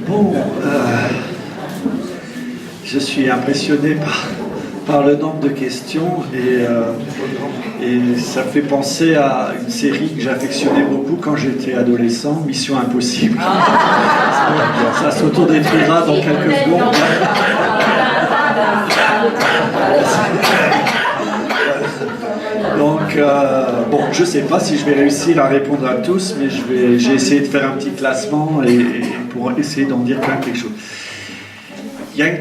Bon, je suis impressionné par le nombre de questions et ça fait penser à une série que j'affectionnais beaucoup quand j'étais adolescent, Mission Impossible. Ça s'autodétruira dans quelques secondes. Donc, bon, je ne sais pas si je vais réussir à répondre à tous, mais j'ai essayé de faire un petit classement et pour essayer d'en dire quand même quelque chose. Il y a une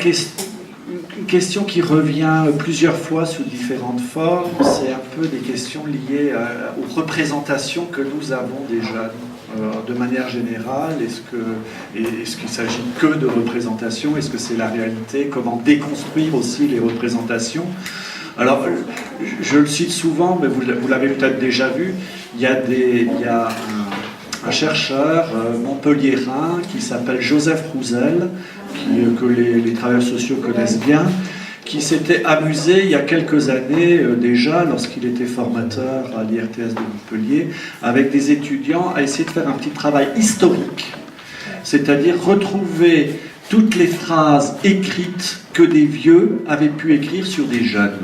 question qui revient plusieurs fois sous différentes formes, c'est un peu des questions liées aux représentations que nous avons des jeunes. De manière générale, est-ce qu'il s'agit que de représentations? Est-ce que c'est la réalité? Comment déconstruire aussi les représentations? Alors, je le cite souvent, mais vous l'avez peut-être déjà vu, il y a un chercheur montpelliérain qui s'appelle Joseph Roussel, que les travailleurs sociaux connaissent bien, qui s'était amusé il y a quelques années déjà, lorsqu'il était formateur à l'IRTS de Montpellier, avec des étudiants, à essayer de faire un petit travail historique, c'est-à-dire retrouver toutes les phrases écrites que des vieux avaient pu écrire sur des jeunes.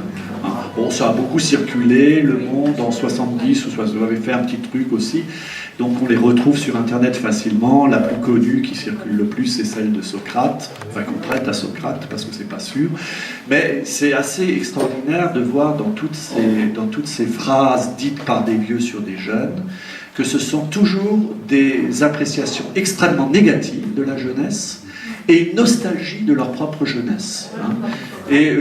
Bon, ça a beaucoup circulé, Le Monde en 70, ou ça avait fait un petit truc aussi, donc on les retrouve sur Internet facilement. La plus connue qui circule le plus, c'est celle de Socrate, enfin qu'on prête à Socrate, parce que c'est pas sûr. Mais c'est assez extraordinaire de voir dans toutes ces phrases dites par des vieux sur des jeunes, que ce sont toujours des appréciations extrêmement négatives de la jeunesse, et une nostalgie de leur propre jeunesse. Et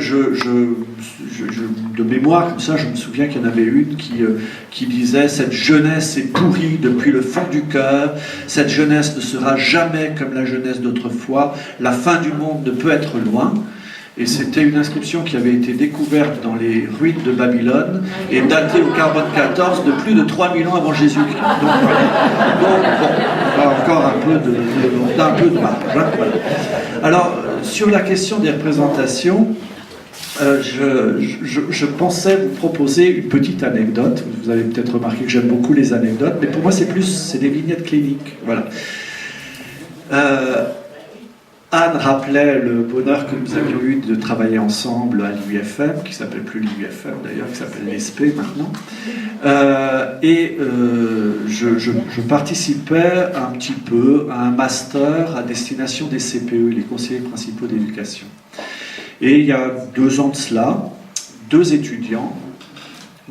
de mémoire, comme ça, je me souviens qu'il y en avait une qui disait « Cette jeunesse est pourrie depuis le fond du cœur, cette jeunesse ne sera jamais comme la jeunesse d'autrefois, la fin du monde ne peut être loin ». Et c'était une inscription qui avait été découverte dans les ruines de Babylone et datée au carbone 14 de plus de 3000 ans avant Jésus-Christ. Donc bon, on a encore un peu de marge. Hein, voilà. Alors, sur la question des représentations, je pensais vous proposer une petite anecdote. Vous avez peut-être remarqué que j'aime beaucoup les anecdotes, mais pour moi, c'est des vignettes cliniques. Voilà. Anne rappelait le bonheur que nous avions eu de travailler ensemble à l'UIFM, qui ne s'appelle plus l'UIFM d'ailleurs, qui s'appelle l'ESP maintenant. Je participais un petit peu à un master à destination des CPE, les conseillers principaux d'éducation. Et il y a 2 ans de cela, 2 étudiants,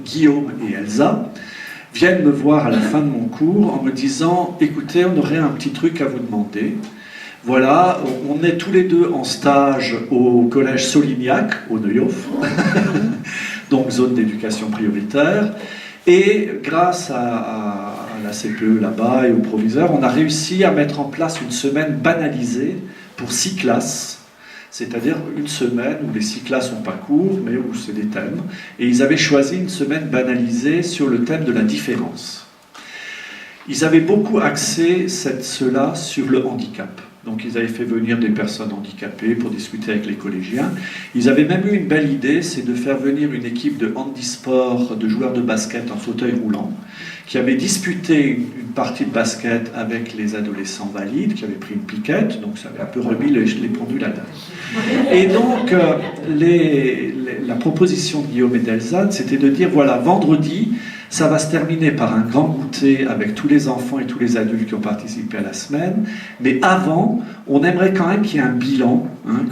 Guillaume et Elsa, viennent me voir à la fin de mon cours en me disant « Écoutez, on aurait un petit truc à vous demander. Voilà, on est tous les 2 en stage au collège Solignac, au Neuhof, donc zone d'éducation prioritaire, et grâce à la CPE là-bas et au proviseur, on a réussi à mettre en place une semaine banalisée pour 6 classes, c'est-à-dire une semaine où les 6 classes n'ont pas cours, mais où c'est des thèmes, et ils avaient choisi une semaine banalisée sur le thème de la différence. Ils avaient beaucoup axé cela sur le handicap. Donc ils avaient fait venir des personnes handicapées pour discuter avec les collégiens. Ils avaient même eu une belle idée, c'est de faire venir une équipe de handisport, de joueurs de basket en fauteuil roulant, qui avait disputé une partie de basket avec les adolescents valides, qui avaient pris une piquette, donc ça avait un peu remis les pendules à l'heure. Et donc la proposition de Guillaume et d'Elsa, c'était de dire, voilà, vendredi, ça va se terminer par un grand goûter avec tous les enfants et tous les adultes qui ont participé à la semaine. Mais avant, on aimerait quand même qu'il y ait un bilan. Hein,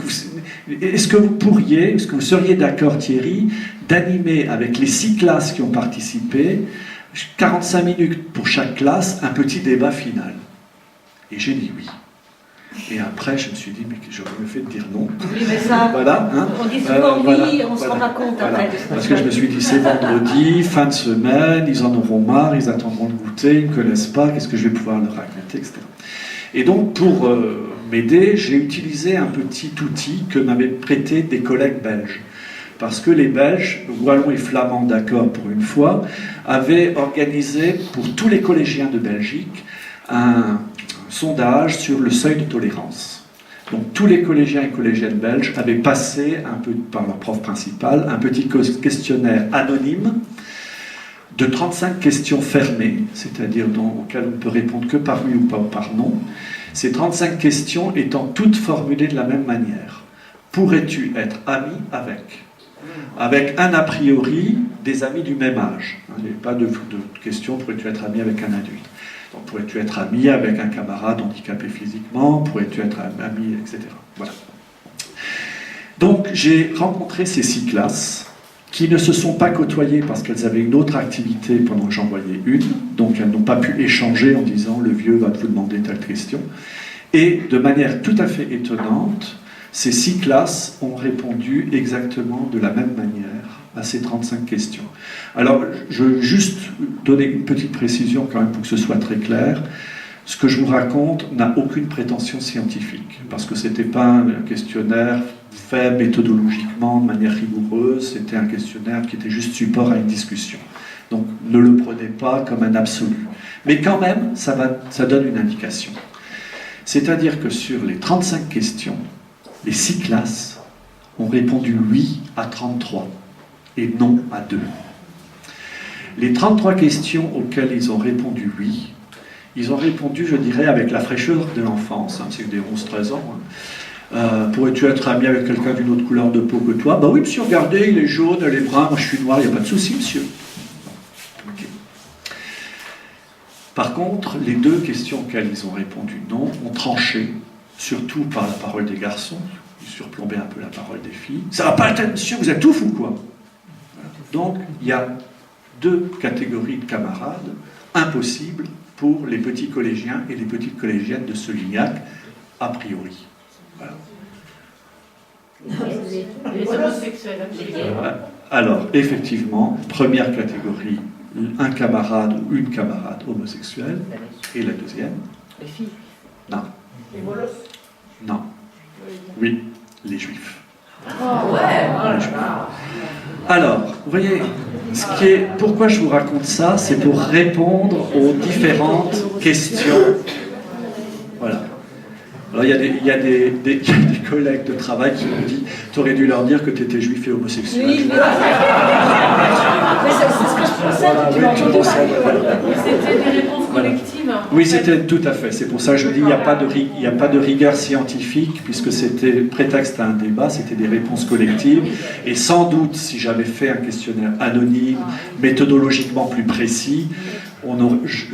est-ce que vous seriez d'accord, Thierry, d'animer avec les 6 classes qui ont participé, 45 minutes pour chaque classe, un petit débat final? Et j'ai dit oui. Et après, je me suis dit, mais j'aurais mieux fait de dire non. Oui, mais ça, voilà, hein, on dit souvent oui, on ne se rend pas compte après. Parce que je me suis dit, c'est vendredi, fin de semaine, ils en auront marre, ils attendront le goûter, ils ne me connaissent pas, qu'est-ce que je vais pouvoir leur raconter, etc. Et donc, pour m'aider, j'ai utilisé un petit outil que m'avaient prêté des collègues belges. Parce que les Belges, wallons et flamands d'accord pour une fois, avaient organisé pour tous les collégiens de Belgique un sondage sur le seuil de tolérance. Donc tous les collégiens et collégiennes belges avaient passé, un peu par leur prof principal, un petit questionnaire anonyme de 35 questions fermées, c'est-à-dire auxquelles on ne peut répondre que par oui ou pas par non, ces 35 questions étant toutes formulées de la même manière. Pourrais-tu être ami avec ? Avec un a priori des amis du même âge. Il n'y a pas de question, pourrais-tu être ami avec un adulte ? Donc, pourrais-tu être ami avec un camarade handicapé physiquement ? Pourrais-tu être ami, etc. Voilà. Donc, j'ai rencontré ces 6 classes qui ne se sont pas côtoyées parce qu'elles avaient une autre activité pendant que j'en voyais une, donc elles n'ont pas pu échanger en disant « le vieux va vous demander telle question ». Et de manière tout à fait étonnante, ces 6 classes ont répondu exactement de la même manière à ces 35 questions. Alors, je veux juste donner une petite précision quand même pour que ce soit très clair. Ce que je vous raconte n'a aucune prétention scientifique, parce que ce n'était pas un questionnaire fait méthodologiquement, de manière rigoureuse, c'était un questionnaire qui était juste support à une discussion. Donc ne le prenez pas comme un absolu. Mais quand même, ça donne une indication. C'est-à-dire que sur les 35 questions, les 6 classes ont répondu oui à 33 et non à 2. Les 33 questions auxquelles ils ont répondu oui, ils ont répondu, je dirais, avec la fraîcheur de l'enfance, c'est des 11-13 ans. Pourrais-tu être ami avec quelqu'un d'une autre couleur de peau que toi ? Bah oui, monsieur, regardez, il est jaune, elle est brun, moi je suis noir, il n'y a pas de souci, monsieur. Okay. Par contre, les 2 questions auxquelles ils ont répondu non ont tranché, surtout par la parole des garçons, ils surplombaient un peu la parole des filles. Ça va pas être, monsieur, vous êtes ouf ou quoi ? Donc, il y a 2 catégories de camarades impossibles pour les petits collégiens et les petites collégiennes de Solignac, a priori. Voilà. Les homosexuels. Alors, effectivement, première catégorie, un camarade ou une camarade homosexuelle. Et la deuxième ? Les filles. Non. Les molosses. Non. Oui, les juifs. Oh ouais. Les juifs. Alors, vous voyez, pourquoi je vous raconte ça, c'est pour répondre aux différentes questions. Voilà. Alors, il y a des collègues de travail qui me disent « Tu aurais dû leur dire que tu étais juif et homosexuel. » Oui, mais c'est ce que je pensais, que tu m'as entendu. C'était des réponses collectives. Oui, c'était tout à fait. C'est pour ça que je dis qu'il n'y a pas de rigueur scientifique, puisque c'était prétexte à un débat, c'était des réponses collectives. Et sans doute, si j'avais fait un questionnaire anonyme, méthodologiquement plus précis,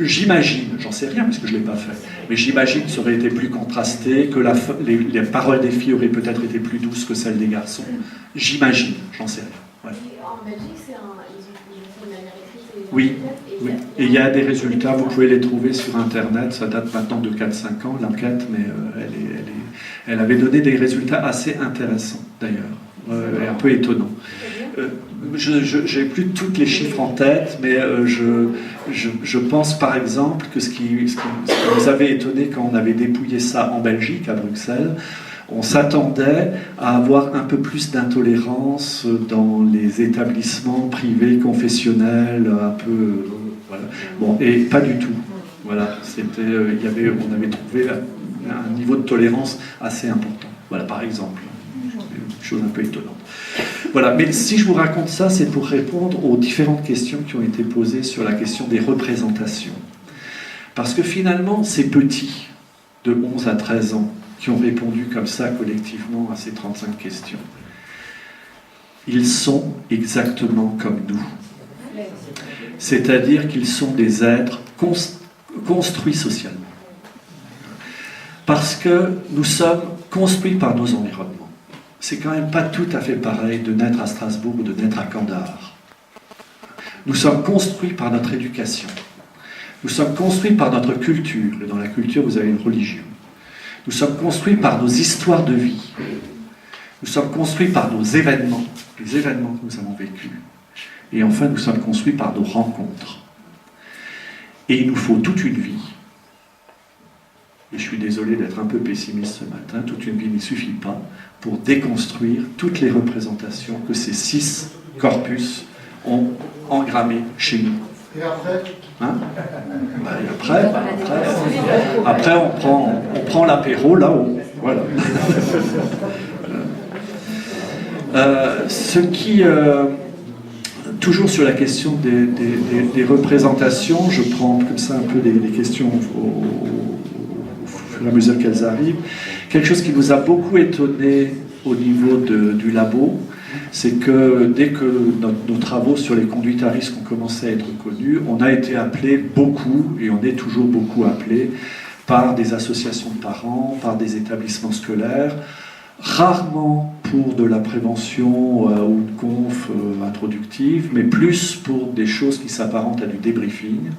j'imagine, j'en sais rien parce que je ne l'ai pas fait, mais j'imagine que ça aurait été plus contrasté, que les paroles des filles auraient peut-être été plus douces que celles des garçons. J'imagine, j'en sais rien. Ouais. En Belgique, ils ont une manière écrite. Oui, oui. Et il y a des résultats, vous pouvez les trouver sur Internet, ça date maintenant de 4-5 ans, l'enquête, mais elle avait donné des résultats assez intéressants, d'ailleurs, et un peu étonnants. Je n'ai plus toutes les chiffres en tête, mais je pense par exemple que ce qui nous avait étonné quand on avait dépouillé ça en Belgique, à Bruxelles, on s'attendait à avoir un peu plus d'intolérance dans les établissements privés, confessionnels, un peu... voilà. Bon, et pas du tout. Voilà, on avait trouvé un niveau de tolérance assez important. Voilà, par exemple. Une chose un peu étonnante. Voilà, mais si je vous raconte ça, c'est pour répondre aux différentes questions qui ont été posées sur la question des représentations. Parce que finalement, ces petits, de 11 à 13 ans, qui ont répondu comme ça collectivement à ces 35 questions, ils sont exactement comme nous. C'est-à-dire qu'ils sont des êtres construits socialement. Parce que nous sommes construits par nos environnements. C'est quand même pas tout à fait pareil de naître à Strasbourg ou de naître à Kandahar. Nous sommes construits par notre éducation. Nous sommes construits par notre culture. Et dans la culture, vous avez une religion. Nous sommes construits par nos histoires de vie. Nous sommes construits par nos événements, les événements que nous avons vécus. Et enfin, nous sommes construits par nos rencontres. Et il nous faut toute une vie. Et je suis désolé d'être un peu pessimiste ce matin, toute une vie n'y suffit pas pour déconstruire toutes les représentations que ces 6 corpus ont engrammées chez nous. Et après Hein après on prend l'apéro là-haut. Voilà. toujours sur la question des représentations, je prends comme ça un peu les questions au fur et à mesure qu'elles arrivent. Quelque chose qui nous a beaucoup étonné au niveau du labo, c'est que dès que nos travaux sur les conduites à risque ont commencé à être connus, on a été appelé beaucoup, et on est toujours beaucoup appelé, par des associations de parents, par des établissements scolaires, rarement pour de la prévention ou une conf introductive, mais plus pour des choses qui s'apparentent à du débriefing.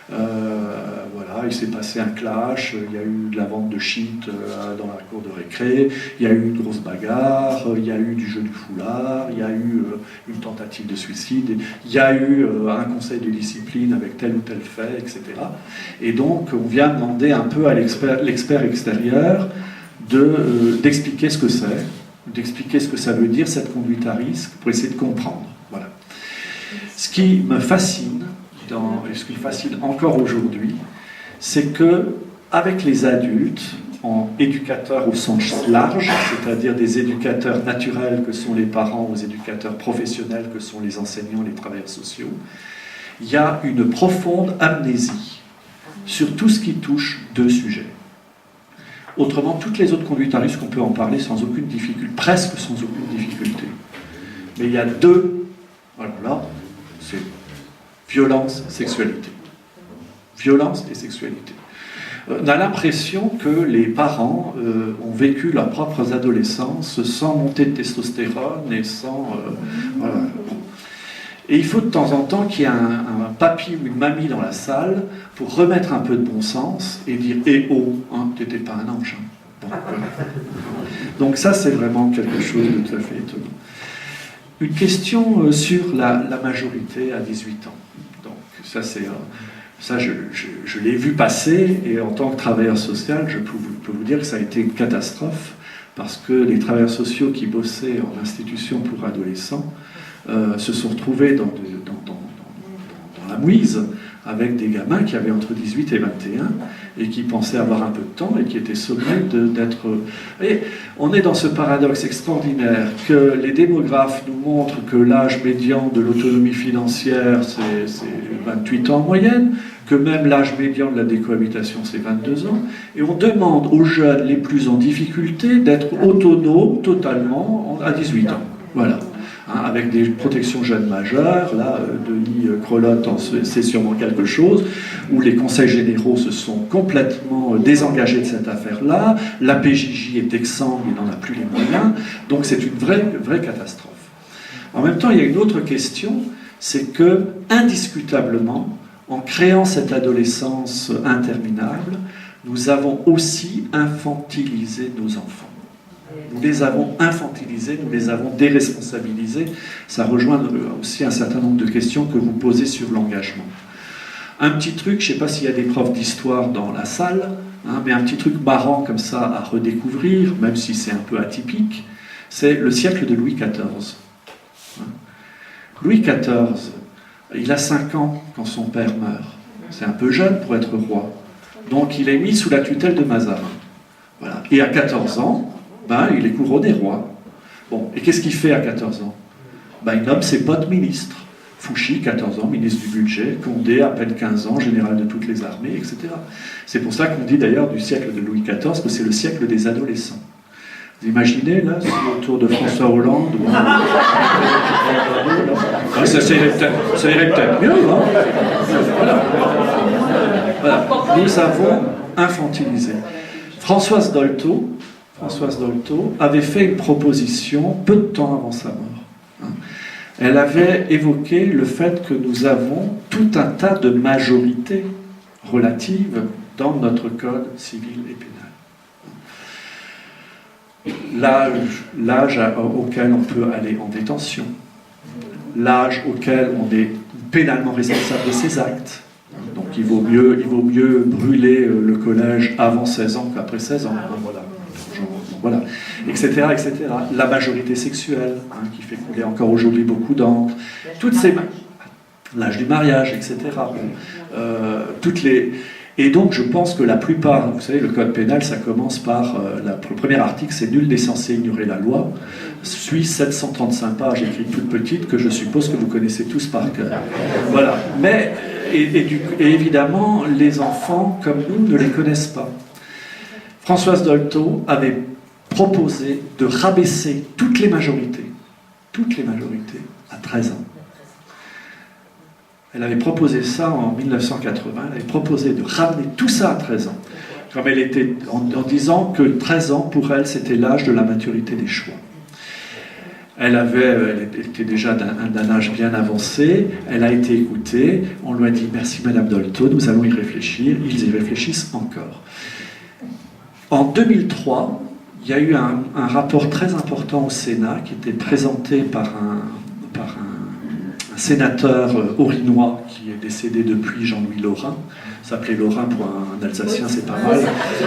Voilà, il s'est passé un clash, il y a eu de la vente de shit dans la cour de récré, il y a eu une grosse bagarre, il y a eu du jeu du foulard, il y a eu une tentative de suicide, il y a eu un conseil de discipline avec tel ou tel fait, etc. Et donc on vient demander un peu à l'expert extérieur d'expliquer ce que c'est, d'expliquer ce que ça veut dire cette conduite à risque pour essayer de comprendre. Voilà. Ce qui me fascine, et ce qui me fascine encore aujourd'hui, c'est que avec les adultes, en éducateurs au sens large, c'est-à-dire des éducateurs naturels que sont les parents, aux éducateurs professionnels que sont les enseignants, les travailleurs sociaux, il y a une profonde amnésie sur tout ce qui touche deux sujets. Autrement, toutes les autres conduites à risque, on peut en parler sans aucune difficulté, presque sans aucune difficulté. Mais il y a deux, alors là, c'est violence, sexualité. Violence et sexualité. On a l'impression que les parents ont vécu leurs propres adolescences sans montée de testostérone et sans... voilà. Et il faut de temps en temps qu'il y ait un papy ou une mamie dans la salle pour remettre un peu de bon sens et dire « Eh oh, hein, t'étais pas un ange. Hein. » Bon, voilà. Donc ça, c'est vraiment quelque chose de tout à fait étonnant. Une question sur la majorité à 18 ans. Donc ça, je l'ai vu passer, et en tant que travailleur social, je peux vous dire que ça a été une catastrophe, parce que les travailleurs sociaux qui bossaient en institution pour adolescents se sont retrouvés dans la mouise avec des gamins qui avaient entre 18 et 21 et qui pensaient avoir un peu de temps et qui étaient sommés d'être... Et on est dans ce paradoxe extraordinaire que les démographes nous montrent que l'âge médian de l'autonomie financière c'est 28 ans en moyenne, que même l'âge médian de la décohabitation c'est 22 ans, et on demande aux jeunes les plus en difficulté d'être autonomes totalement à 18 ans. Voilà. Avec des protections jeunes majeures, là, Denis Crelotte c'est sûrement quelque chose, où les conseils généraux se sont complètement désengagés de cette affaire-là, la PJJ est exsangue, il n'en a plus les moyens, donc c'est une vraie catastrophe. En même temps, il y a une autre question, c'est que, indiscutablement, en créant cette adolescence interminable, nous avons aussi infantilisé nos enfants. Nous les avons infantilisés, nous les avons déresponsabilisés. Ça rejoint aussi un certain nombre de questions que vous posez sur l'engagement. Un petit truc, je ne sais pas s'il y a des profs d'histoire dans la salle, hein, mais un petit truc marrant comme ça à redécouvrir, même si c'est un peu atypique, c'est le siècle de Louis XIV. Louis XIV, il a 5 ans quand son père meurt. C'est un peu jeune pour être roi. Donc il est mis sous la tutelle de Mazarin. Voilà. Et à 14 ans, il est couronné roi. Bon, et qu'est-ce qu'il fait à 14 ans? Il nomme ses potes ministres. Fouchy, 14 ans, ministre du budget. Condé, à peine 15 ans, général de toutes les armées, etc. C'est pour ça qu'on dit d'ailleurs du siècle de Louis XIV que c'est le siècle des adolescents. Vous imaginez, là, autour de François Hollande ça irait peut-être mieux, hein. Voilà. Nous avons infantilisé. Françoise Dolto avait fait une proposition peu de temps avant sa mort. Elle avait évoqué le fait que nous avons tout un tas de majorités relatives dans notre code civil et pénal. L'âge auquel on peut aller en détention, l'âge auquel on est pénalement responsable de ses actes. Donc il vaut mieux brûler le collège avant 16 ans qu'après 16 ans. Voilà, etc., etc. La majorité sexuelle, qui fait couler encore aujourd'hui beaucoup d'encre. Toutes ces... L'âge du mariage, etc. Et donc je pense que la plupart, vous savez, le code pénal, ça commence par, le premier article, c'est nul n'est censé ignorer la loi, suit 735 pages écrites toutes petites, que je suppose que vous connaissez tous par cœur. Voilà. Mais, et évidemment, les enfants, comme nous, ne les connaissent pas. Françoise Dolto avait proposé de rabaisser toutes les majorités à 13 ans. Elle avait proposé ça en 1980, elle avait proposé de ramener tout ça à 13 ans, comme elle était, en disant que 13 ans, pour elle, c'était l'âge de la maturité des choix. Elle était déjà d'un âge bien avancé, elle a été écoutée, on lui a dit « Merci Madame Dolto, nous allons y réfléchir », ils y réfléchissent encore. En 2003, il y a eu un rapport très important au Sénat qui était présenté par un sénateur haut-rhinois qui est décédé depuis, Jean-Louis Laurin. S'appelait Laurin pour un Alsacien, c'est pas mal.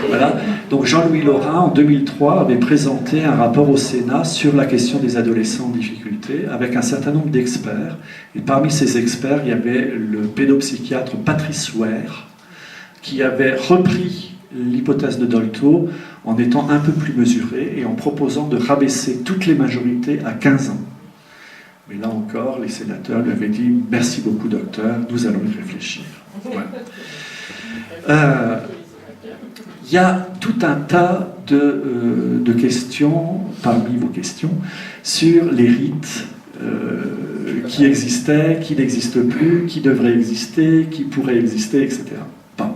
Voilà. Donc Jean-Louis Laurin, en 2003, avait présenté un rapport au Sénat sur la question des adolescents en difficulté, avec un certain nombre d'experts. Et parmi ces experts, il y avait le pédopsychiatre Patrice Ware, qui avait repris l'hypothèse de Dolto en étant un peu plus mesuré et en proposant de rabaisser toutes les majorités à 15 ans. Mais là encore, les sénateurs lui avaient dit « Merci beaucoup, docteur, nous allons y réfléchir. » Il y a tout un tas de questions, parmi vos questions, sur les rites qui existaient, qui n'existent plus, qui devraient exister, qui pourraient exister, etc. Bon.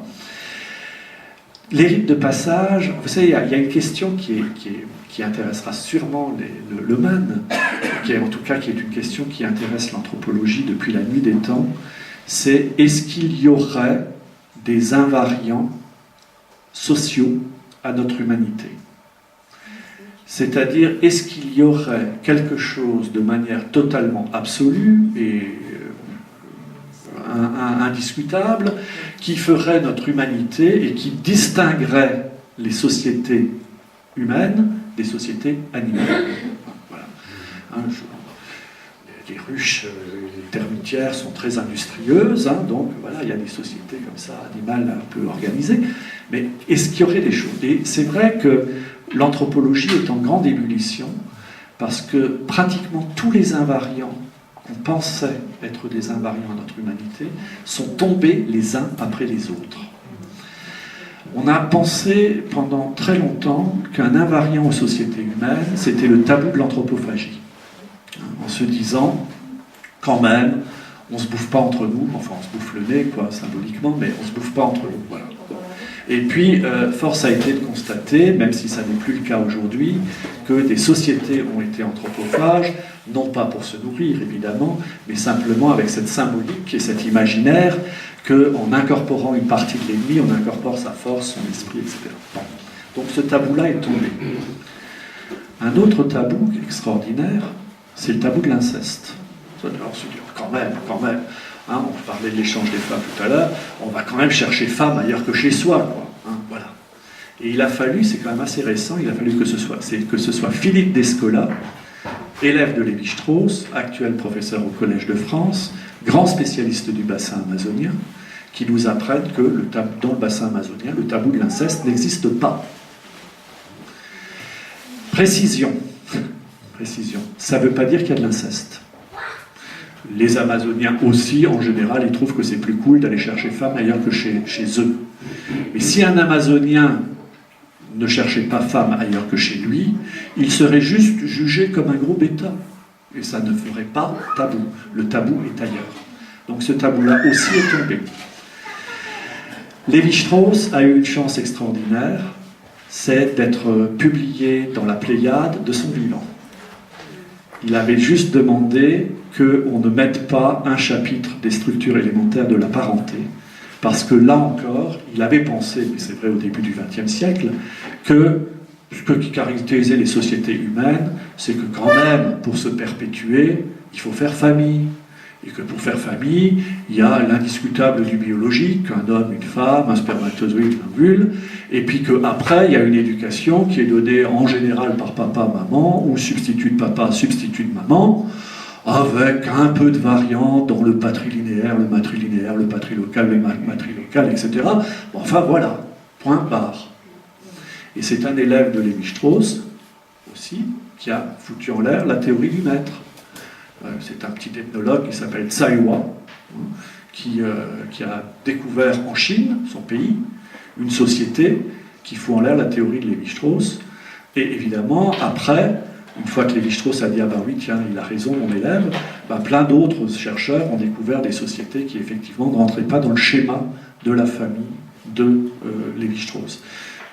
Les rites de passage, vous savez, il y a une question qui intéressera sûrement le MAN, qui est une question qui intéresse l'anthropologie depuis la nuit des temps, c'est est-ce qu'il y aurait des invariants sociaux à notre humanité? C'est-à-dire, est-ce qu'il y aurait quelque chose de manière totalement absolue et indiscutable qui ferait notre humanité et qui distinguerait les sociétés humaines des sociétés animales? Voilà. Les ruches, les termitières sont très industrieuses, donc voilà, il y a des sociétés comme ça, animales un peu organisées. Mais est-ce qu'il y aurait des choses? Et c'est vrai que l'anthropologie est en grande ébullition, parce que pratiquement tous les invariants qu'on pensait être des invariants à notre humanité sont tombés les uns après les autres. On a pensé pendant très longtemps qu'un invariant aux sociétés humaines, c'était le tabou de l'anthropophagie. En se disant, quand même, on ne se bouffe pas entre nous, enfin on se bouffe le nez, quoi, symboliquement, mais on ne se bouffe pas entre nous. Voilà. Et puis, force a été de constater, même si ça n'est plus le cas aujourd'hui, que des sociétés ont été anthropophages, non pas pour se nourrir, évidemment, mais simplement avec cette symbolique et cet imaginaire qu'en incorporant une partie de l'ennemi, on incorpore sa force, son esprit, etc. Donc ce tabou-là est tombé. Un autre tabou extraordinaire, c'est le tabou de l'inceste. On se dit, quand même, hein, on parlait de l'échange des femmes tout à l'heure, on va quand même chercher femme ailleurs que chez soi, quoi, hein, voilà. Et il a fallu, c'est quand même assez récent, il a fallu que ce soit Philippe Descola, élève de Lévi-Strauss, actuel professeur au Collège de France, grand spécialiste du bassin amazonien, qui nous apprenne que dans le bassin amazonien, le tabou de l'inceste n'existe pas. Précision, ça ne veut pas dire qu'il y a de l'inceste. Les Amazoniens aussi, en général, ils trouvent que c'est plus cool d'aller chercher femme ailleurs que chez eux. Mais si un Amazonien ne cherchait pas femme ailleurs que chez lui, il serait juste jugé comme un gros bêta. Et ça ne ferait pas tabou. Le tabou est ailleurs. Donc ce tabou-là aussi est tombé. Lévi-Strauss a eu une chance extraordinaire, c'est d'être publié dans la Pléiade de son vivant. Il avait juste demandé qu'on ne mette pas un chapitre des structures élémentaires de la parenté, parce que là encore, il avait pensé, mais c'est vrai au début du XXe siècle, que ce qui caractérisait les sociétés humaines, c'est que quand même, pour se perpétuer, il faut faire famille. Et que pour faire famille, il y a l'indiscutable du biologique, un homme, une femme, un spermatozoïde, une ovule, et puis qu'après, il y a une éducation qui est donnée en général par papa, maman, ou substitut de papa, substitut de maman. avec un peu de variante dans le patrilinéaire, le matrilinéaire, le patrilocal, le matrilocal, etc. Bon, enfin voilà, point barre. Et c'est un élève de Lévi-Strauss, aussi, qui a foutu en l'air la théorie du maître. C'est un petit ethnologue qui s'appelle Tsai Hua, qui a découvert en Chine, son pays, une société qui fout en l'air la théorie de Lévi-Strauss. Et évidemment, après, une fois que Lévi-Strauss a dit « Ah ben oui, tiens, il a raison, mon élève », ben plein d'autres chercheurs ont découvert des sociétés qui, effectivement, ne rentraient pas dans le schéma de la famille de Lévi-Strauss.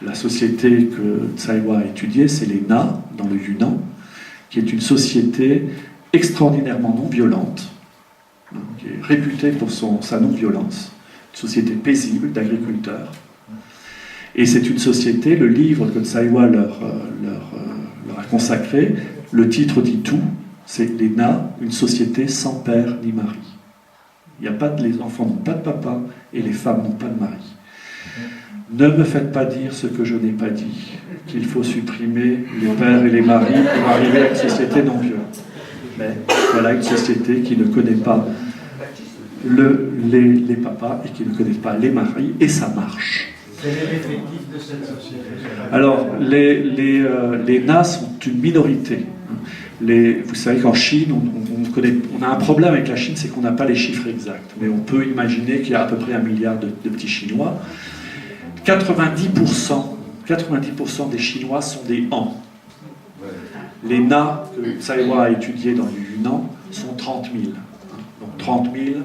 La société que Tsai Hua a étudiée, c'est les Na, dans le Yunnan, qui est une société extraordinairement non violente, qui est réputée pour sa non-violence, une société paisible d'agriculteurs. Et c'est une société, le livre que Tsai Hua leur a consacré, le titre dit tout, c'est les Na, une société sans père ni mari. Les enfants n'ont pas de papa et les femmes n'ont pas de mari. Ne me faites pas dire ce que je n'ai pas dit, qu'il faut supprimer les pères et les maris pour arriver à une société non violente. Mais voilà une société qui ne connaît pas les papas et qui ne connaît pas les maris, et ça marche. Quel est l'effectif de cette société? Alors, les Na sont une minorité. Vous savez qu'en Chine, on a un problème avec la Chine, c'est qu'on n'a pas les chiffres exacts. Mais on peut imaginer qu'il y a à peu près 1 milliard de petits Chinois. 90% des Chinois sont des Han. Les Na que Tsai Hua a étudiés dans le Yunnan sont 30 000. Donc 30 000,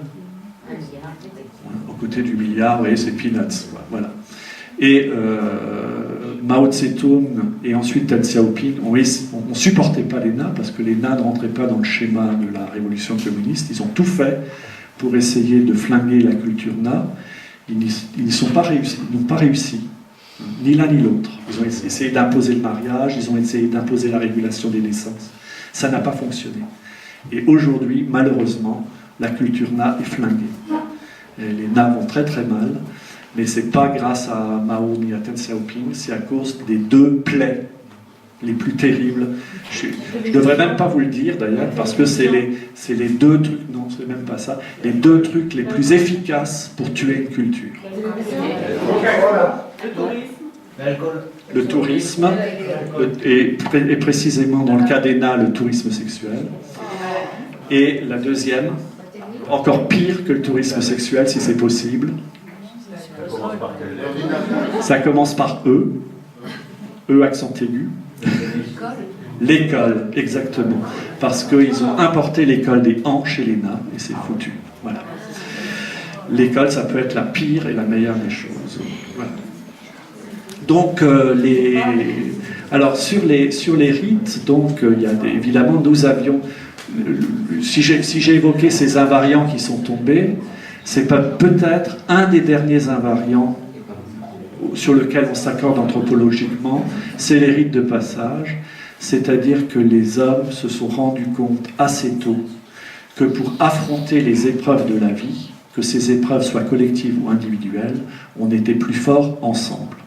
aux côtés du milliard, vous voyez, c'est peanuts. Voilà. Et Mao Tse-tung et ensuite Deng Xiaoping, on ne supportait pas les Na parce que les Na ne rentraient pas dans le schéma de la révolution communiste. Ils ont tout fait pour essayer de flinguer la culture Na. Ils n'ont pas réussi, ni l'un ni l'autre. Ils ont essayé d'imposer le mariage, ils ont essayé d'imposer la régulation des naissances. Ça n'a pas fonctionné. Et aujourd'hui, malheureusement, la culture Na est flinguée. Et les Na vont très très mal, mais ce n'est pas grâce à Mao ni à Deng Xiaoping, c'est à cause des deux plaies les plus terribles. Je ne devrais même pas vous le dire d'ailleurs, parce que c'est les deux trucs, non, c'est même pas ça, les deux trucs les plus efficaces pour tuer une culture. Le tourisme, et précisément dans le cas des Na, le tourisme sexuel. Et la deuxième, encore pire que le tourisme sexuel si c'est possible, ça commence par E, E accent aigu. L'école, exactement. Parce qu'ils ont importé l'école des Han chez les Na, et c'est foutu. Voilà. L'école, ça peut être la pire et la meilleure des choses. Voilà. Donc, alors sur les rites, donc, il y a évidemment, nous avions, si j'ai évoqué ces invariants qui sont tombés, c'est peut-être un des derniers invariants sur lequel on s'accorde anthropologiquement, c'est les rites de passage, c'est-à-dire que les hommes se sont rendus compte assez tôt que pour affronter les épreuves de la vie, que ces épreuves soient collectives ou individuelles, on était plus fort ensemble.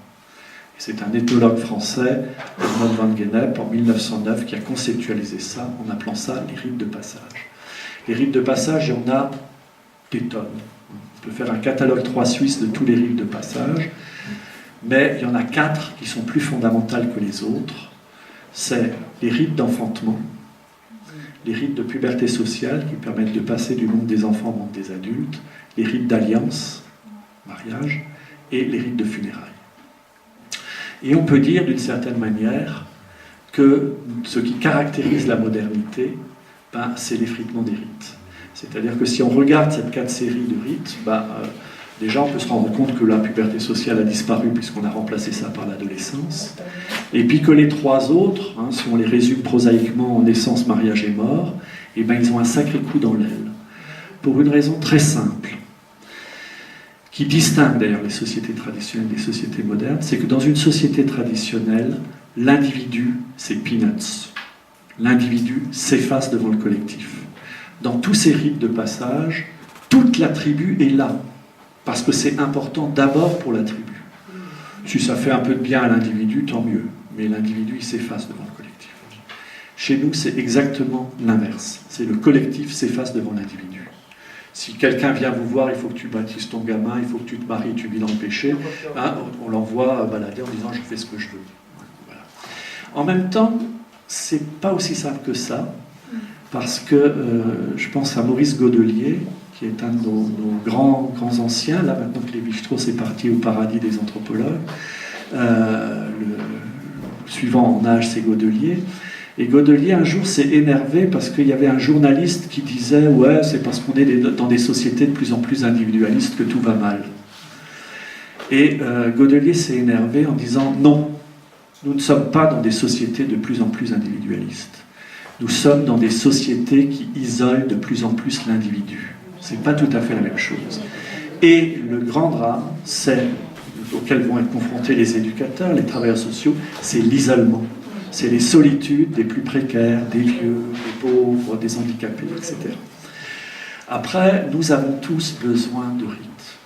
C'est un ethnologue français, Edmond van Gennep, en 1909, qui a conceptualisé ça en appelant ça les rites de passage. Les rites de passage, il y en a des tonnes. On peut faire un catalogue 3 suisse de tous les rites de passage, mais il y en a 4 qui sont plus fondamentales que les autres. C'est les rites d'enfantement, les rites de puberté sociale qui permettent de passer du monde des enfants au monde des adultes, les rites d'alliance, mariage, et les rites de funérailles. Et on peut dire d'une certaine manière que ce qui caractérise la modernité, c'est l'effritement des rites. C'est-à-dire que si on regarde cette 4 séries de rites, déjà on peut se rendre compte que la puberté sociale a disparu puisqu'on a remplacé ça par l'adolescence, et puis que les 3 autres, si on les résume prosaïquement en naissance, mariage et mort, ils ont un sacré coup dans l'aile. Pour une raison très simple, qui distingue d'ailleurs les sociétés traditionnelles des sociétés modernes, c'est que dans une société traditionnelle, l'individu, c'est peanuts. L'individu s'efface devant le collectif. Dans tous ces rites de passage, toute la tribu est là, parce que c'est important d'abord pour la tribu. Si ça fait un peu de bien à l'individu, tant mieux, mais l'individu, il s'efface devant le collectif. Chez nous, c'est exactement l'inverse. C'est le collectif s'efface devant l'individu. Si quelqu'un vient vous voir, il faut que tu baptises ton gamin, il faut que tu te maries, tu vis dans le péché, hein, on l'envoie balader en disant je fais ce que je veux. Voilà. En même temps, c'est pas aussi simple que ça, parce que je pense à Maurice Godelier, qui est un de nos grands anciens, là maintenant que Lévi-Strauss est parti au paradis des anthropologues. Le suivant en âge, c'est Godelier. Et Godelier, un jour, s'est énervé parce qu'il y avait un journaliste qui disait « Ouais, c'est parce qu'on est dans des sociétés de plus en plus individualistes que tout va mal. » Et Godelier s'est énervé en disant « Non, nous ne sommes pas dans des sociétés de plus en plus individualistes. Nous sommes dans des sociétés qui isolent de plus en plus l'individu. C'est pas tout à fait la même chose. » Et le grand drame, auquel vont être confrontés les éducateurs, les travailleurs sociaux, c'est l'isolement. C'est les solitudes des plus précaires, des vieux, des pauvres, des handicapés, etc. Après, nous avons tous besoin de rites.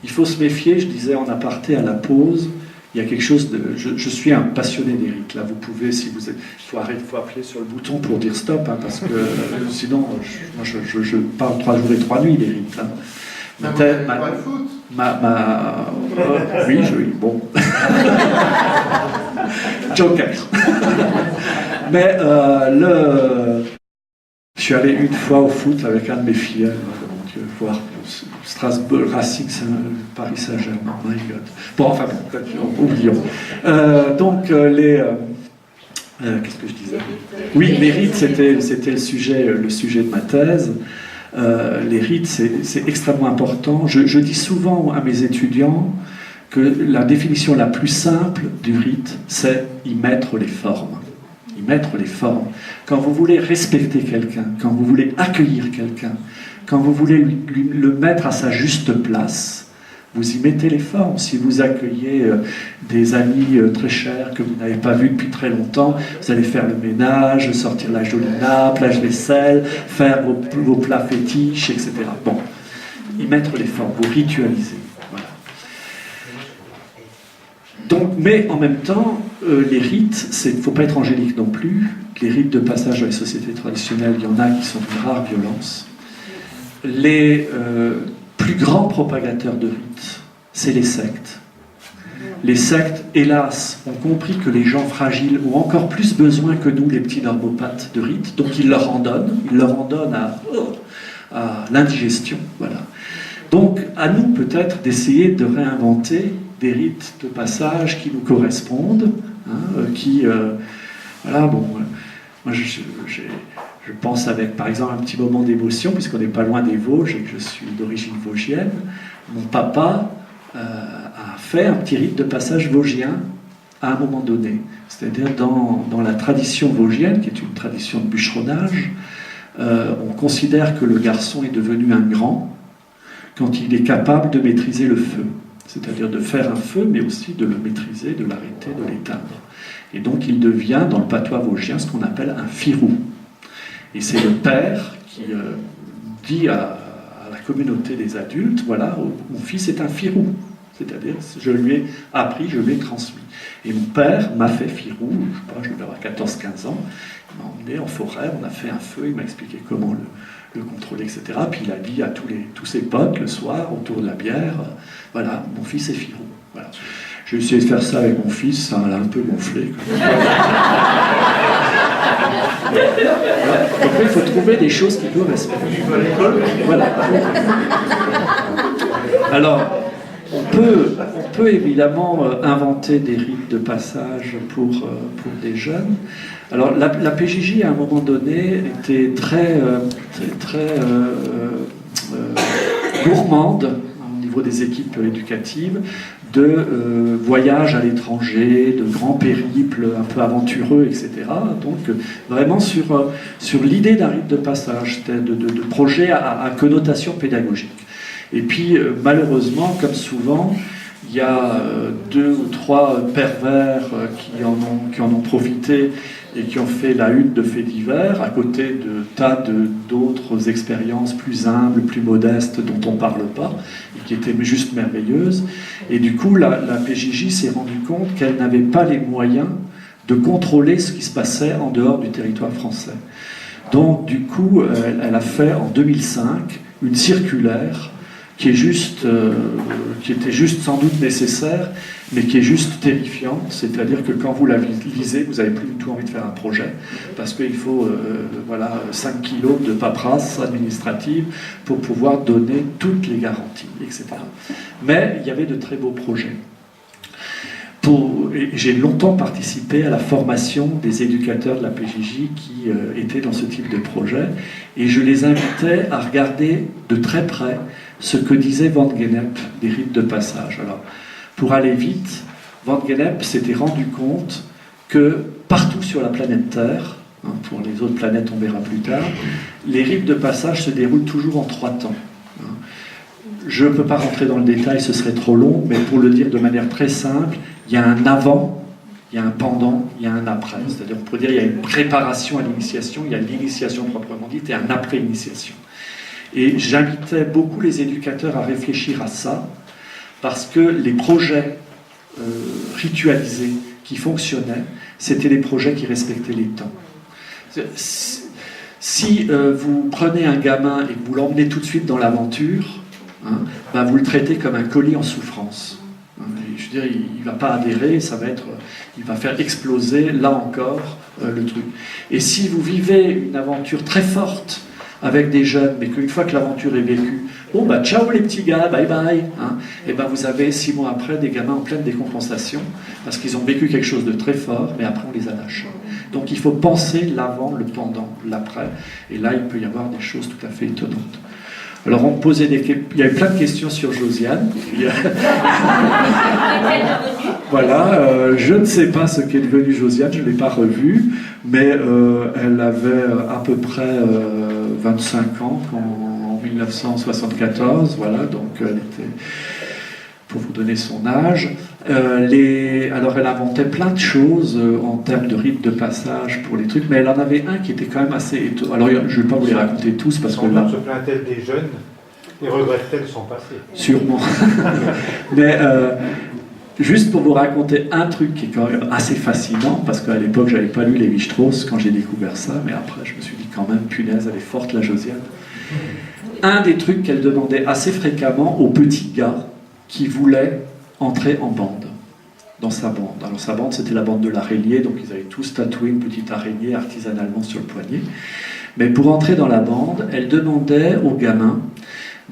Il faut se méfier, je disais en aparté à la pause, il y a quelque chose de... Je suis un passionné des rites. Là, vous pouvez, si vous êtes... Il faut appuyer sur le bouton pour dire stop, hein, parce que sinon, je parle 3 jours et 3 nuits des rites. Hein. Oui, bon. Joker. Mais je suis allé une fois au foot avec un de mes filles, voir Strasbourg, Racing, Paris Saint-Germain. My God. Bon, enfin, oublions. Qu'est-ce que je disais? Oui, les rites, c'était le sujet de ma thèse. Les rites, c'est extrêmement important. Je dis souvent à mes étudiants que la définition la plus simple du rite, c'est y mettre les formes. Y mettre les formes. Quand vous voulez respecter quelqu'un, quand vous voulez accueillir quelqu'un, quand vous voulez le mettre à sa juste place, vous y mettez les formes. Si vous accueillez des amis très chers que vous n'avez pas vus depuis très longtemps, vous allez faire le ménage, sortir la jolie nappe, la vaisselle, faire vos plats fétiches, etc. Bon, y mettre les formes, vous ritualisez. Voilà. Donc, mais en même temps, les rites, il ne faut pas être angélique non plus. Les rites de passage dans les sociétés traditionnelles, il y en a qui sont d'une rare violence. Les plus grands propagateurs de rites, c'est les sectes. Les sectes, hélas, ont compris que les gens fragiles ont encore plus besoin que nous, les petits normopathes, de rites, donc ils leur en donnent. Ils leur en donnent à l'indigestion. Voilà. Donc, à nous peut-être d'essayer de réinventer des rites de passage qui nous correspondent, hein, voilà, bon, moi je pense avec, par exemple, un petit moment d'émotion, puisqu'on n'est pas loin des Vosges et que je suis d'origine vosgienne. Mon papa a fait un petit rite de passage vosgien à un moment donné. C'est-à-dire dans la tradition vosgienne, qui est une tradition de bûcheronnage, on considère que le garçon est devenu un grand quand il est capable de maîtriser le feu. C'est-à-dire de faire un feu, mais aussi de le maîtriser, de l'arrêter, de l'éteindre. Et donc il devient, dans le patois vosgien, ce qu'on appelle un firou. Et c'est le père qui dit à la communauté des adultes, voilà, mon fils est un firou. C'est-à-dire, je lui ai appris, je lui ai transmis. Et mon père m'a fait firou, je sais pas, je devais avoir 14-15 ans, il m'a emmené en forêt, on a fait un feu, il m'a expliqué comment le contrôler, etc. Puis il a dit à tous ses potes, le soir, autour de la bière, voilà, mon fils est firou. Voilà. J'ai essayé de faire ça avec mon fils, ça l'a un peu gonflé. Voilà. Donc il faut trouver des choses qui doivent respecter. Voilà. Alors, on peut évidemment inventer des rites de passage pour des jeunes. Alors, la PJJ, à un moment donné, était très gourmande au niveau des équipes éducatives de voyages à l'étranger, de grands périples un peu aventureux, etc. Donc, vraiment sur l'idée d'un rite de passage, de projet à connotation pédagogique. Et puis, malheureusement, comme souvent, il y a 2 ou 3 pervers qui en ont profité et qui ont fait la une de faits divers, à côté de tas d'autres expériences plus humbles, plus modestes, dont on ne parle pas, et qui étaient juste merveilleuses. Et du coup, la PJJ s'est rendue compte qu'elle n'avait pas les moyens de contrôler ce qui se passait en dehors du territoire français. Donc, du coup, elle a fait en 2005 une circulaire qui était juste sans doute nécessaire, mais qui est juste terrifiante. C'est-à-dire que quand vous la lisez, vous n'avez plus du tout envie de faire un projet, parce qu'il faut 5 kilos de paperasse administrative pour pouvoir donner toutes les garanties, etc. Mais il y avait de très beaux projets. J'ai longtemps participé à la formation des éducateurs de la PJJ qui étaient dans ce type de projet, et je les invitais à regarder de très près ce que disait Van Gennep des rites de passage. Alors, pour aller vite, Van Gennep s'était rendu compte que partout sur la planète Terre, pour les autres planètes on verra plus tard, les rites de passage se déroulent toujours en 3 temps. Je ne peux pas rentrer dans le détail, ce serait trop long, mais pour le dire de manière très simple, il y a un avant, il y a un pendant, il y a un après. C'est-à-dire, on pourrait dire, il y a une préparation à l'initiation, il y a l'initiation proprement dite et un après-initiation. Et j'invitais beaucoup les éducateurs à réfléchir à ça, parce que les projets ritualisés qui fonctionnaient, c'était les projets qui respectaient les temps. Si vous prenez un gamin et que vous l'emmenez tout de suite dans l'aventure, vous le traitez comme un colis en souffrance. Je veux dire, il ne va pas adhérer, il va faire exploser, là encore, le truc. Et si vous vivez une aventure très forte avec des jeunes, mais qu'une fois que l'aventure est vécue, ciao les petits gars, bye bye, et vous avez 6 mois après des gamins en pleine décompensation, parce qu'ils ont vécu quelque chose de très fort, mais après on les a lâchés. Donc il faut penser l'avant, le pendant, l'après, et là il peut y avoir des choses tout à fait étonnantes. Alors on me posait il y avait plein de questions sur Josiane. Voilà, je ne sais pas ce qu'est devenue Josiane, je ne l'ai pas revue, mais elle avait à peu près 25 ans en 1974, voilà, donc elle était, pour vous donner son âge. Alors elle inventait plein de choses en termes de rites de passage pour les trucs, mais elle en avait un qui était quand même assez étonnant. Alors je ne vais pas vous les raconter tous parce que là... Se plaint-elle des jeunes et regrette-t-elle son passé? Sûrement. Mais juste pour vous raconter un truc qui est quand même assez fascinant, parce qu'à l'époque j'avais pas lu Lévi-Strauss quand j'ai découvert ça, mais après je me suis dit quand même, punaise, elle est forte la Josiane. Un des trucs qu'elle demandait assez fréquemment aux petits gars qui voulaient entrer en bande, dans sa bande. Alors sa bande, c'était la bande de l'Araignée, donc ils avaient tous tatoué une petite araignée artisanalement sur le poignet. Mais pour entrer dans la bande, elle demandait aux gamins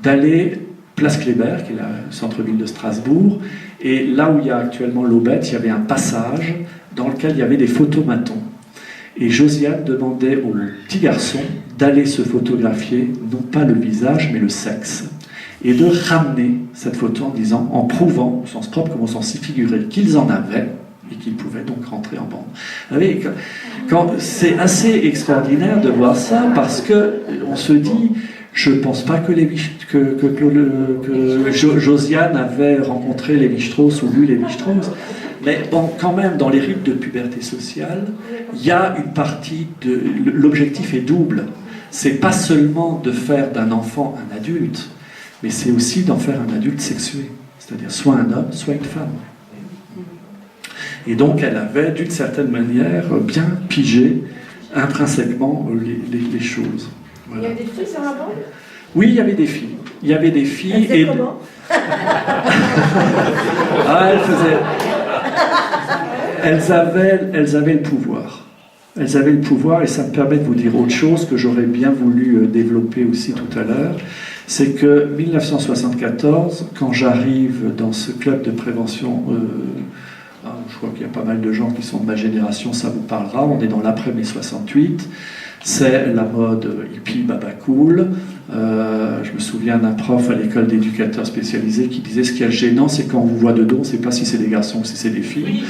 d'aller place Kléber, qui est le centre-ville de Strasbourg, et là où il y a actuellement l'Aubette, il y avait un passage dans lequel il y avait des photomatons. Et Josiane demandait aux petits garçons d'aller se photographier, non pas le visage, mais le sexe, et de ramener cette photo en prouvant, au sens propre comme au sens figuré, qu'ils en avaient et qu'ils pouvaient donc rentrer en bande. Vous savez, c'est assez extraordinaire de voir ça, parce qu'on se dit, je ne pense pas que Josiane avait rencontré Lévi-Strauss ou lu Lévi-Strauss, mais bon, quand même, dans les rites de puberté sociale, il y a une partie de... L'objectif est double. C'est pas seulement de faire d'un enfant un adulte, mais c'est aussi d'en faire un adulte sexué, c'est-à-dire soit un homme, soit une femme. Et donc elle avait, d'une certaine manière, bien pigé intrinsèquement les choses. Voilà. Il y a des filles sur la bande? Oui, il y avait des filles. Il y avait des filles. Elles comment elles avaient le pouvoir. Elles avaient le pouvoir, et ça me permet de vous dire autre chose que j'aurais bien voulu développer aussi tout à l'heure. C'est que 1974, quand j'arrive dans ce club de prévention, je crois qu'il y a pas mal de gens qui sont de ma génération, ça vous parlera, on est dans l'après-mai 68, c'est la mode hippie, baba cool. Je me souviens d'un prof à l'école d'éducateurs spécialisés qui disait: ce qui est gênant, c'est quand on vous voit de dos, on ne sait pas si c'est des garçons ou si c'est des filles,